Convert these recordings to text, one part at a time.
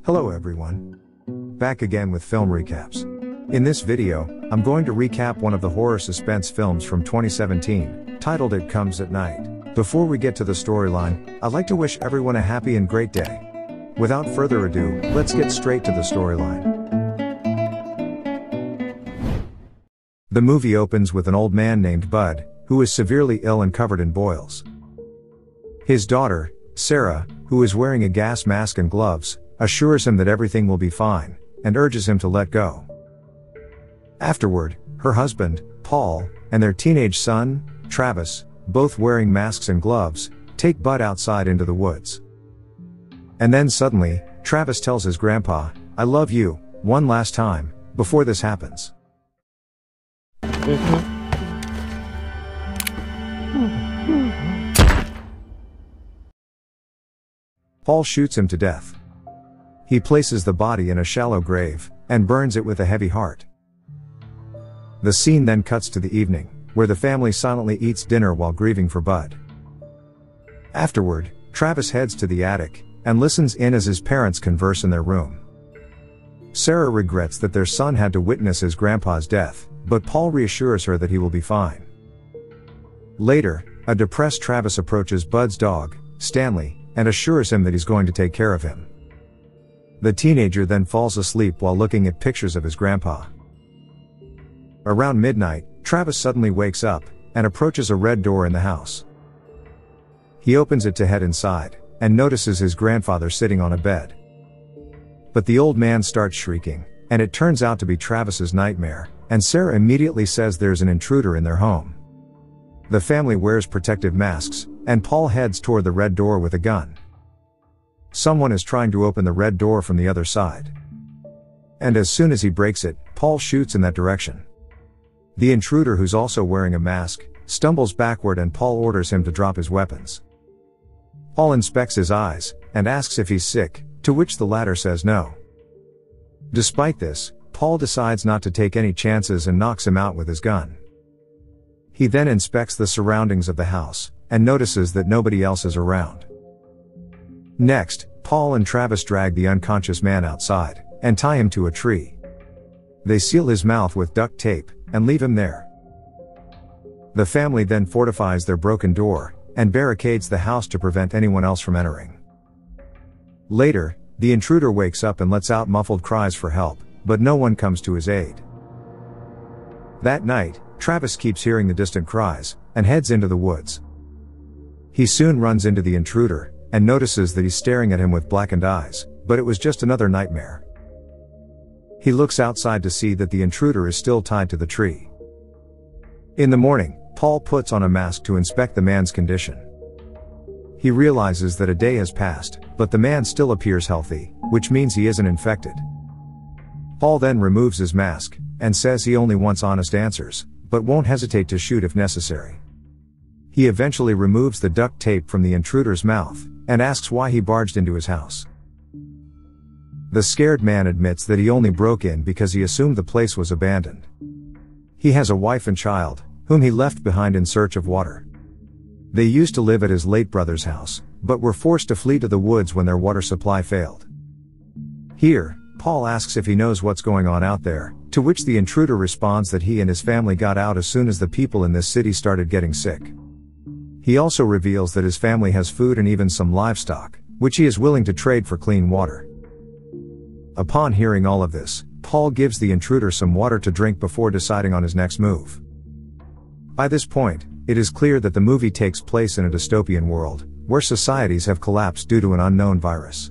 Hello everyone. Back again with film recaps. In this video, I'm going to recap one of the horror suspense films from 2017, titled It Comes at Night. Before we get to the storyline, I'd like to wish everyone a happy and great day. Without further ado, let's get straight to the storyline. The movie opens with an old man named Bud, who is severely ill and covered in boils. His daughter, Sarah, who is wearing a gas mask and gloves, assures him that everything will be fine, and urges him to let go. Afterward, her husband, Paul, and their teenage son, Travis, both wearing masks and gloves, take Bud outside into the woods. And then suddenly, Travis tells his grandpa, "I love you," one last time, before this happens. Paul shoots him to death. He places the body in a shallow grave, and burns it with a heavy heart. The scene then cuts to the evening, where the family silently eats dinner while grieving for Bud. Afterward, Travis heads to the attic, and listens in as his parents converse in their room. Sarah regrets that their son had to witness his grandpa's death, but Paul reassures her that he will be fine. Later, a depressed Travis approaches Bud's dog, Stanley, and assures him that he's going to take care of him. The teenager then falls asleep while looking at pictures of his grandpa. Around midnight, Travis suddenly wakes up, and approaches a red door in the house. He opens it to head inside, and notices his grandfather sitting on a bed. But the old man starts shrieking, and it turns out to be Travis's nightmare, and Sarah immediately says there's an intruder in their home. The family wears protective masks, and Paul heads toward the red door with a gun. Someone is trying to open the red door from the other side. And as soon as he breaks it, Paul shoots in that direction. The intruder, who's also wearing a mask, stumbles backward and Paul orders him to drop his weapons. Paul inspects his eyes, and asks if he's sick, to which the latter says no. Despite this, Paul decides not to take any chances and knocks him out with his gun. He then inspects the surroundings of the house, and notices that nobody else is around. Next, Paul and Travis drag the unconscious man outside, and tie him to a tree. They seal his mouth with duct tape, and leave him there. The family then fortifies their broken door, and barricades the house to prevent anyone else from entering. Later, the intruder wakes up and lets out muffled cries for help, but no one comes to his aid. That night, Travis keeps hearing the distant cries, and heads into the woods. He soon runs into the intruder, and notices that he's staring at him with blackened eyes, but it was just another nightmare. He looks outside to see that the intruder is still tied to the tree. In the morning, Paul puts on a mask to inspect the man's condition. He realizes that a day has passed, but the man still appears healthy, which means he isn't infected. Paul then removes his mask, and says he only wants honest answers, but won't hesitate to shoot if necessary. He eventually removes the duct tape from the intruder's mouth, and asks why he barged into his house. The scared man admits that he only broke in because he assumed the place was abandoned. He has a wife and child, whom he left behind in search of water. They used to live at his late brother's house, but were forced to flee to the woods when their water supply failed. Here, Paul asks if he knows what's going on out there, to which the intruder responds that he and his family got out as soon as the people in this city started getting sick. He also reveals that his family has food and even some livestock, which he is willing to trade for clean water. Upon hearing all of this, Paul gives the intruder some water to drink before deciding on his next move. By this point, it is clear that the movie takes place in a dystopian world, where societies have collapsed due to an unknown virus.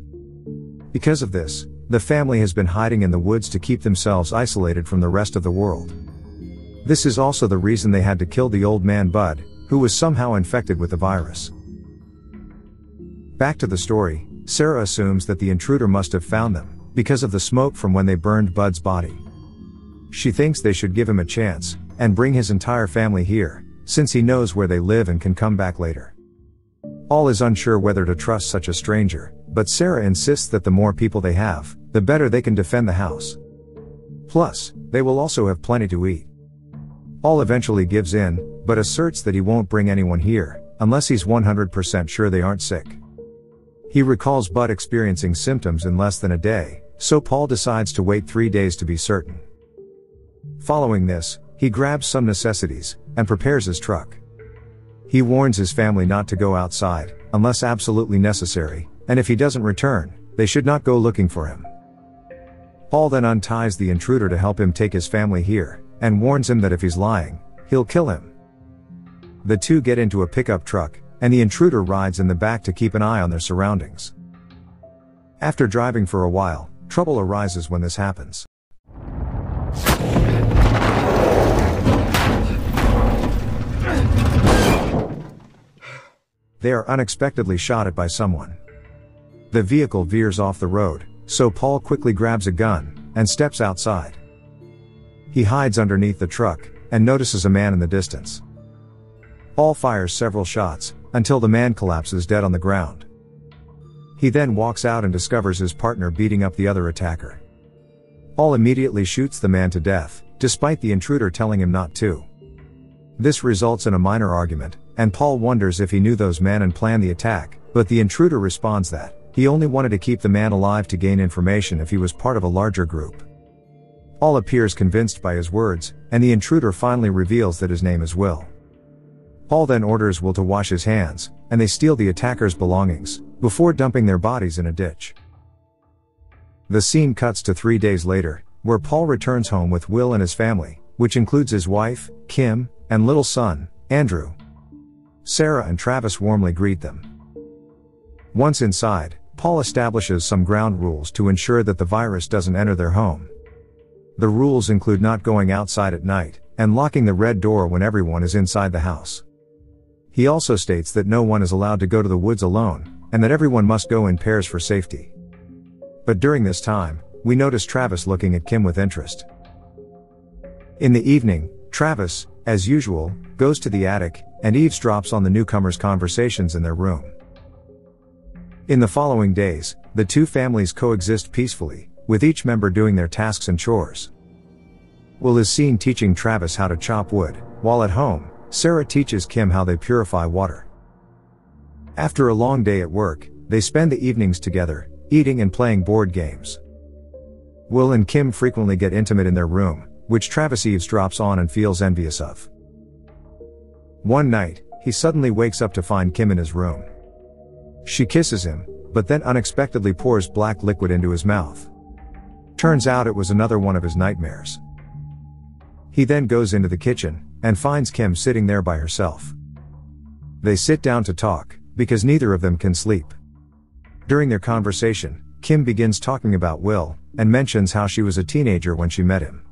Because of this, the family has been hiding in the woods to keep themselves isolated from the rest of the world. This is also the reason they had to kill the old man Bud, who was somehow infected with the virus. Back to the story, Sarah assumes that the intruder must have found them, because of the smoke from when they burned Bud's body. She thinks they should give him a chance, and bring his entire family here, since he knows where they live and can come back later. Paul is unsure whether to trust such a stranger, but Sarah insists that the more people they have, the better they can defend the house. Plus, they will also have plenty to eat. Paul eventually gives in, but asserts that he won't bring anyone here, unless he's 100% sure they aren't sick. He recalls Bud experiencing symptoms in less than a day, so Paul decides to wait 3 days to be certain. Following this, he grabs some necessities and prepares his truck. He warns his family not to go outside unless absolutely necessary, and if he doesn't return, they should not go looking for him. Paul then unties the intruder to help him take his family here, and warns him that if he's lying, he'll kill him. The two get into a pickup truck, and the intruder rides in the back to keep an eye on their surroundings. After driving for a while, trouble arises when this happens. They are unexpectedly shot at by someone. The vehicle veers off the road, so Paul quickly grabs a gun and steps outside. He hides underneath the truck and notices a man in the distance. Paul fires several shots until the man collapses dead on the ground. He then walks out and discovers his partner beating up the other attacker. Paul immediately shoots the man to death, despite the intruder telling him not to. This results in a minor argument, and Paul wonders if he knew those men and planned the attack, but the intruder responds that he only wanted to keep the man alive to gain information if he was part of a larger group. Paul appears convinced by his words, and the intruder finally reveals that his name is Will. Paul then orders Will to wash his hands, and they steal the attacker's belongings, before dumping their bodies in a ditch. The scene cuts to 3 days later, where Paul returns home with Will and his family, which includes his wife, Kim, and little son, Andrew. Sarah and Travis warmly greet them. Once inside, Paul establishes some ground rules to ensure that the virus doesn't enter their home. The rules include not going outside at night, and locking the red door when everyone is inside the house. He also states that no one is allowed to go to the woods alone, and that everyone must go in pairs for safety. But during this time, we notice Travis looking at Kim with interest. In the evening, Travis, as usual, goes to the attic, and eavesdrops on the newcomers' conversations in their room. In the following days, the two families coexist peacefully, with each member doing their tasks and chores. Will is seen teaching Travis how to chop wood, while at home, Sarah teaches Kim how they purify water. After a long day at work, they spend the evenings together, eating and playing board games. Will and Kim frequently get intimate in their room, which Travis eavesdrops on and feels envious of. One night, he suddenly wakes up to find Kim in his room. She kisses him, but then unexpectedly pours black liquid into his mouth. Turns out it was another one of his nightmares. He then goes into the kitchen, and finds Kim sitting there by herself. They sit down to talk, because neither of them can sleep. During their conversation, Kim begins talking about Will, and mentions how she was a teenager when she met him.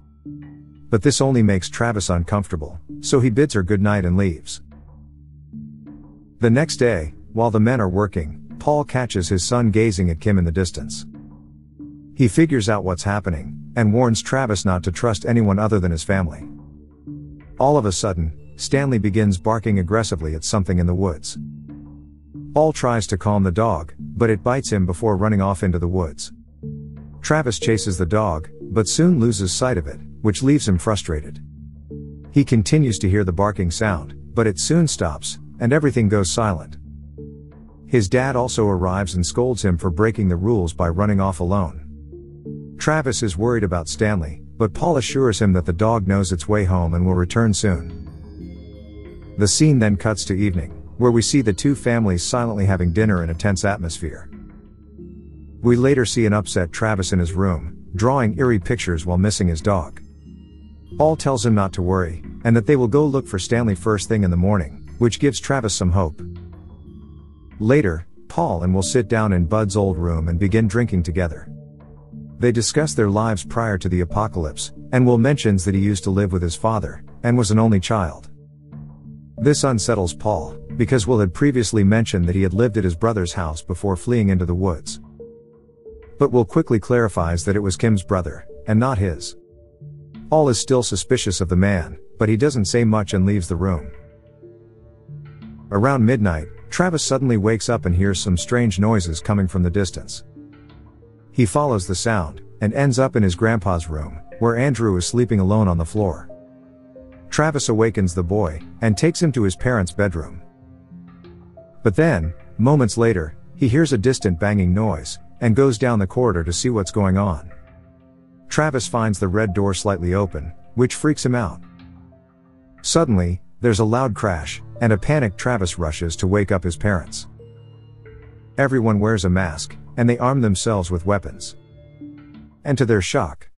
But this only makes Travis uncomfortable, so he bids her goodnight and leaves. The next day, while the men are working, Paul catches his son gazing at Kim in the distance. He figures out what's happening, and warns Travis not to trust anyone other than his family. All of a sudden, Stanley begins barking aggressively at something in the woods. Paul tries to calm the dog, but it bites him before running off into the woods. Travis chases the dog, but soon loses sight of it, which leaves him frustrated. He continues to hear the barking sound, but it soon stops, and everything goes silent. His dad also arrives and scolds him for breaking the rules by running off alone. Travis is worried about Stanley, but Paul assures him that the dog knows its way home and will return soon. The scene then cuts to evening, where we see the two families silently having dinner in a tense atmosphere. We later see an upset Travis in his room, drawing eerie pictures while missing his dog. Paul tells him not to worry, and that they will go look for Stanley first thing in the morning, which gives Travis some hope. Later, Paul and Will sit down in Bud's old room and begin drinking together. They discuss their lives prior to the apocalypse, and Will mentions that he used to live with his father, and was an only child. This unsettles Paul, because Will had previously mentioned that he had lived at his brother's house before fleeing into the woods. But Will quickly clarifies that it was Kim's brother, and not his. Paul is still suspicious of the man, but he doesn't say much and leaves the room. Around midnight, Travis suddenly wakes up and hears some strange noises coming from the distance. He follows the sound, and ends up in his grandpa's room, where Andrew is sleeping alone on the floor. Travis awakens the boy, and takes him to his parents' bedroom. But then, moments later, He hears a distant banging noise, and goes down the corridor to see what's going on. Travis finds the red door slightly open, which freaks him out. Suddenly, there's a loud crash, and a panicked Travis rushes to wake up his parents. Everyone wears a mask, and they arm themselves with weapons. And to their shock,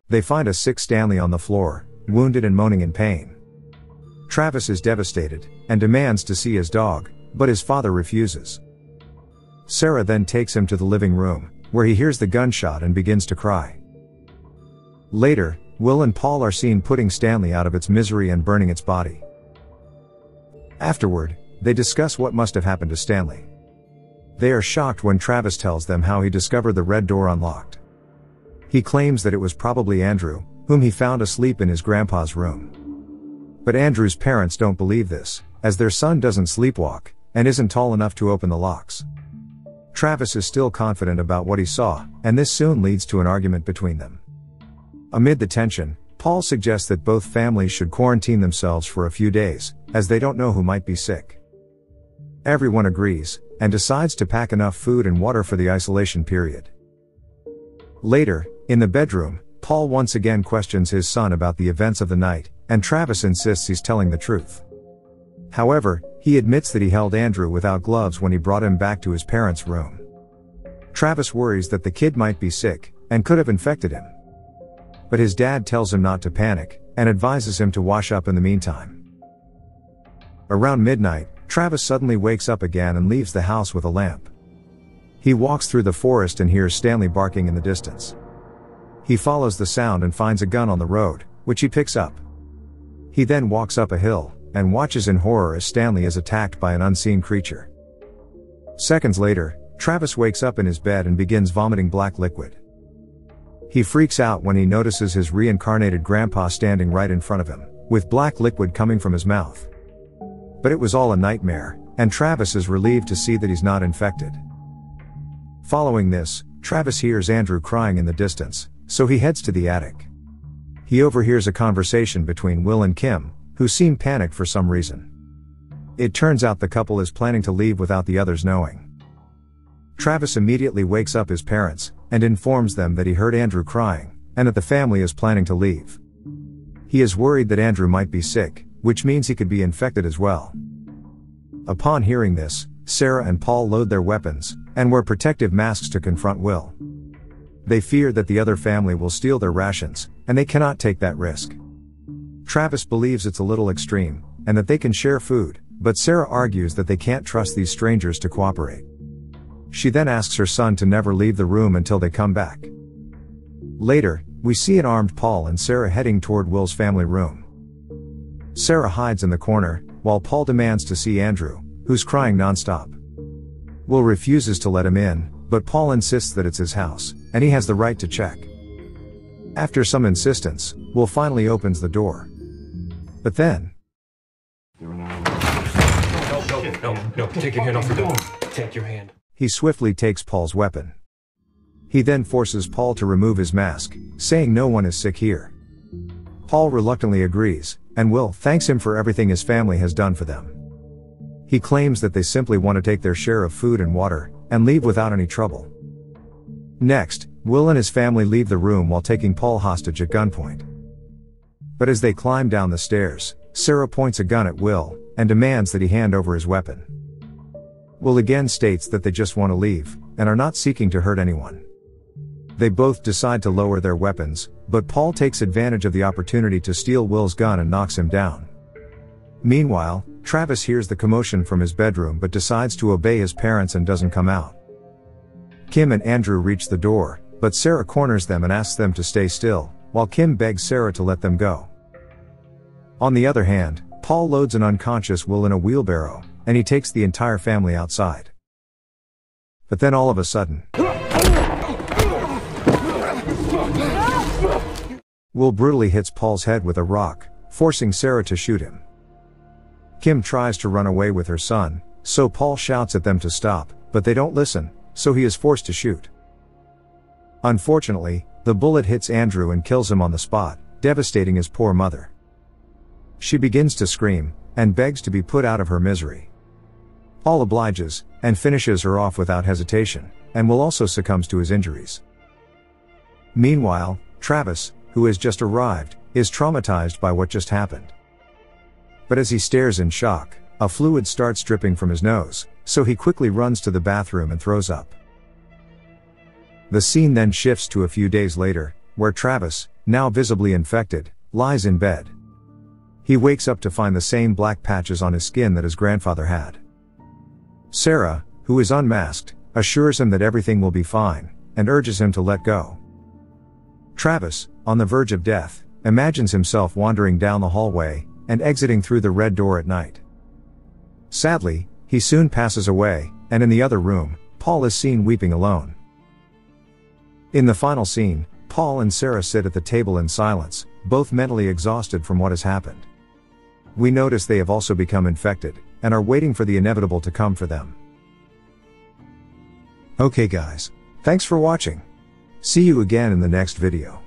they find a sick Stanley on the floor, wounded and moaning in pain. Travis is devastated, and demands to see his dog, but his father refuses. Sarah then takes him to the living room, where he hears the gunshot and begins to cry. Later, Will and Paul are seen putting Stanley out of its misery and burning its body. Afterward, they discuss what must have happened to Stanley. They are shocked when Travis tells them how he discovered the red door unlocked. He claims that it was probably Andrew, whom he found asleep in his grandpa's room. But Andrew's parents don't believe this, as their son doesn't sleepwalk, and isn't tall enough to open the locks. Travis is still confident about what he saw, and this soon leads to an argument between them. Amid the tension, Paul suggests that both families should quarantine themselves for a few days, as they don't know who might be sick. Everyone agrees, and decides to pack enough food and water for the isolation period. Later, in the bedroom, Paul once again questions his son about the events of the night, and Travis insists he's telling the truth. However, he admits that he held Andrew without gloves when he brought him back to his parents' room. Travis worries that the kid might be sick, and could have infected him. But his dad tells him not to panic, and advises him to wash up in the meantime. Around midnight, Travis suddenly wakes up again and leaves the house with a lamp. He walks through the forest and hears Stanley barking in the distance. He follows the sound and finds a gun on the road, which he picks up. He then walks up a hill, and watches in horror as Stanley is attacked by an unseen creature. Seconds later, Travis wakes up in his bed and begins vomiting black liquid. He freaks out when he notices his reincarnated grandpa standing right in front of him, with black liquid coming from his mouth. But it was all a nightmare, and Travis is relieved to see that he's not infected. Following this, Travis hears Andrew crying in the distance, so he heads to the attic. He overhears a conversation between Will and Kim, who seem panicked for some reason. It turns out the couple is planning to leave without the others knowing. Travis immediately wakes up his parents, and informs them that he heard Andrew crying, and that the family is planning to leave. He is worried that Andrew might be sick, which means he could be infected as well. Upon hearing this, Sarah and Paul load their weapons, and wear protective masks to confront Will. They fear that the other family will steal their rations, and they cannot take that risk. Travis believes it's a little extreme, and that they can share food, but Sarah argues that they can't trust these strangers to cooperate. She then asks her son to never leave the room until they come back. Later, we see an armed Paul and Sarah heading toward Will's family room. Sarah hides in the corner, while Paul demands to see Andrew, who's crying nonstop. Will refuses to let him in, but Paul insists that it's his house, and he has the right to check. After some insistence, Will finally opens the door. But then... No, take your hand off the door. Take your hand. He swiftly takes Paul's weapon. He then forces Paul to remove his mask, saying no one is sick here. Paul reluctantly agrees, and Will thanks him for everything his family has done for them. He claims that they simply want to take their share of food and water, and leave without any trouble. Next, Will and his family leave the room while taking Paul hostage at gunpoint. But as they climb down the stairs, Sarah points a gun at Will, and demands that he hand over his weapon. Will again states that they just want to leave, and are not seeking to hurt anyone. They both decide to lower their weapons, but Paul takes advantage of the opportunity to steal Will's gun and knocks him down. Meanwhile, Travis hears the commotion from his bedroom but decides to obey his parents and doesn't come out. Kim and Andrew reach the door, but Sarah corners them and asks them to stay still, while Kim begs Sarah to let them go. On the other hand, Paul loads an unconscious Will in a wheelbarrow, and he takes the entire family outside. But then all of a sudden, Will brutally hits Paul's head with a rock, forcing Sarah to shoot him. Kim tries to run away with her son, so Paul shouts at them to stop, but they don't listen, so he is forced to shoot. Unfortunately, the bullet hits Andrew and kills him on the spot, devastating his poor mother. She begins to scream, and begs to be put out of her misery. Paul obliges, and finishes her off without hesitation, and Will also succumbs to his injuries. Meanwhile, Travis, who has just arrived, is traumatized by what just happened. But as he stares in shock, a fluid starts dripping from his nose, so he quickly runs to the bathroom and throws up. The scene then shifts to a few days later, where Travis, now visibly infected, lies in bed. He wakes up to find the same black patches on his skin that his grandfather had. Sarah, who is unmasked, assures him that everything will be fine, and urges him to let go. Travis, on the verge of death, imagines himself wandering down the hallway, and exiting through the red door at night. Sadly, he soon passes away, and in the other room, Paul is seen weeping alone. In the final scene, Paul and Sarah sit at the table in silence, both mentally exhausted from what has happened. We notice they have also become infected, and are waiting for the inevitable to come for them. Okay guys. Thanks for watching. See you again in the next video.